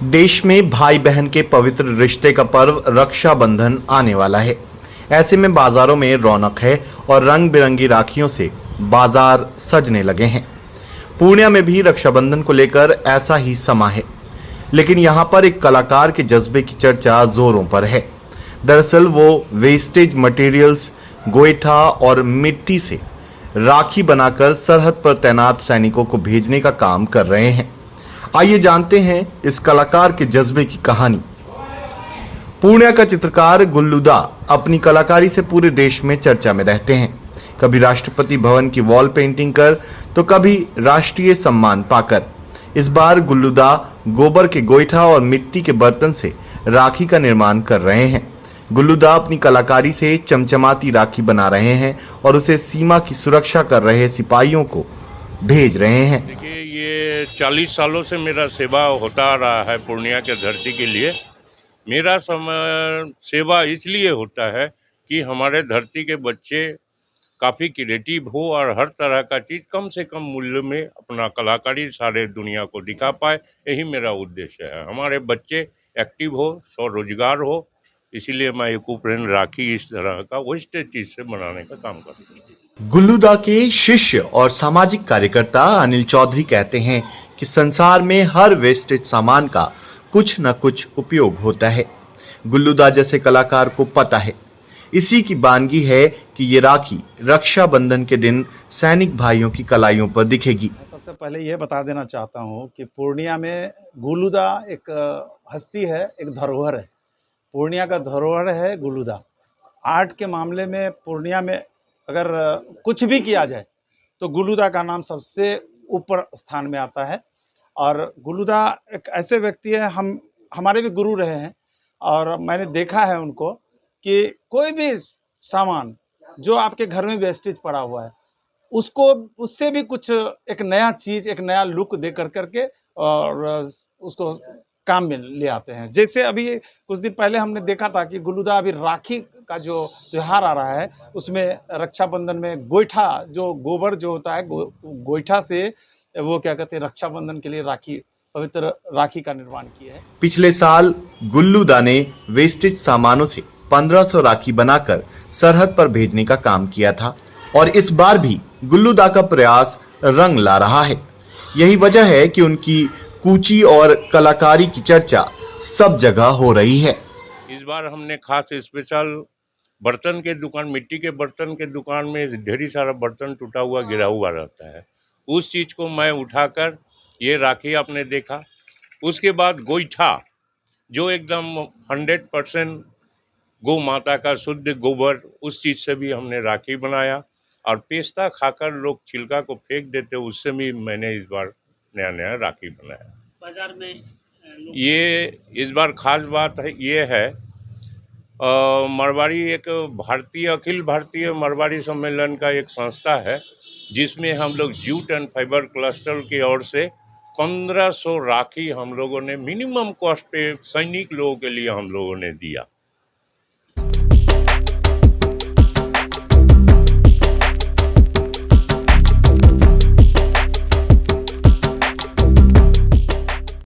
देश में भाई बहन के पवित्र रिश्ते का पर्व रक्षाबंधन आने वाला है। ऐसे में बाजारों में रौनक है और रंग बिरंगी राखियों से बाजार सजने लगे हैं। पूर्णिया में भी रक्षाबंधन को लेकर ऐसा ही समा है, लेकिन यहाँ पर एक कलाकार के जज्बे की चर्चा जोरों पर है। दरअसल वो वेस्टेज मटेरियल्स, गोईठा और मिट्टी से राखी बनाकर सरहद पर तैनात सैनिकों को भेजने का काम कर रहे हैं। आइए जानते हैं इस कलाकार के जज्बे की कहानी। पूर्णिया का चित्रकार गुल्लूदा अपनी कलाकारी से पूरे देश में चर्चा में रहते हैं। कभी राष्ट्रपति भवन की वॉल पेंटिंग कर तो कभी राष्ट्रीय सम्मान पाकर। इस बार गुल्लूदा गोबर के गोईठा और मिट्टी के बर्तन से राखी का निर्माण कर रहे हैं। गुल्लूदा अपनी कलाकारी से चमचमाती राखी बना रहे हैं और उसे सीमा की सुरक्षा कर रहे सिपाहियों को भेज रहे हैं। देखिए, ये 40 सालों से मेरा सेवा होता आ रहा है पूर्णिया के धरती के लिए। मेरा सेवा इसलिए होता है कि हमारे धरती के बच्चे काफ़ी क्रिएटिव हो और हर तरह का चीज़ कम से कम मूल्य में अपना कलाकारी सारे दुनिया को दिखा पाए। यही मेरा उद्देश्य है, हमारे बच्चे एक्टिव हो, स्वरोजगार हो। इसीलिए मैं एक उपरेन राखी इस तरह का वेस्टेज चीज़ से बनाने का काम करता हूँ। गुल्लूदा के शिष्य और सामाजिक कार्यकर्ता अनिल चौधरी कहते हैं कि संसार में हर वेस्टेज सामान का कुछ न कुछ उपयोग होता है। गुल्लूदा जैसे कलाकार को पता है, इसी की बानगी है कि ये राखी रक्षाबंधन के दिन सैनिक भाइयों की कलाइयों पर दिखेगी। मैं सबसे पहले ये बता देना चाहता हूँ कि पूर्णिया में गुल्लूदा एक हस्ती है, एक धरोहर है। पूर्णिया का धरोहर है गुल्लूदा। आर्ट के मामले में पूर्णिया में अगर कुछ भी किया जाए तो गुल्लूदा का नाम सबसे ऊपर स्थान में आता है। और गुल्लूदा एक ऐसे व्यक्ति है, हमारे भी गुरु रहे हैं और मैंने देखा है उनको कि कोई भी सामान जो आपके घर में वेस्टेज पड़ा हुआ है उसको उससे भी कुछ एक नया चीज़, एक नया लुक दे करके और उसको काम में ले आते हैं। जैसे अभी कुछ दिन पहले हमने देखा था कि गुल्लूदा अभी राखी का जो त्योहार आ रहा है उसमें रक्षाबंधन में गोईठा, जो गोबर जो होता है गोईठा से वो क्या कहते हैं रक्षाबंधन के लिए राखी, पवित्र राखी का निर्माण किया है। पिछले साल गुल्लूदा ने वेस्टेज सामानों से 1500 राखी बनाकर सरहद पर भेजने का काम किया था और इस बार भी गुल्लूदा का प्रयास रंग ला रहा है। यही वजह है कि उनकी कूची और कलाकारी की चर्चा सब जगह हो रही है। इस बार हमने खास स्पेशल बर्तन के दुकान, मिट्टी के बर्तन के दुकान में ढेरी सारा बर्तन टूटा हुआ गिरा हुआ रहता है। उस चीज़ को मैं उठाकर ये राखी आपने देखा। उसके बाद गोईठा, जो एकदम 100% गौ माता का शुद्ध गोबर, उस चीज़ से भी हमने राखी बनाया। और पेस्ता खाकर लोग छिलका को फेंक देते, उससे भी मैंने इस बार नया नया राखी बनाया। बाजार में ये इस बार खास बात है, ये है मरवाड़ी एक भारतीय अखिल भारतीय मरवाड़ी सम्मेलन का एक संस्था है जिसमें हम लोग जूट एंड फाइबर क्लस्टर की ओर से 1500 राखी हम लोगों ने मिनिमम कॉस्ट पे सैनिक लोगों के लिए हम लोगों ने दिया।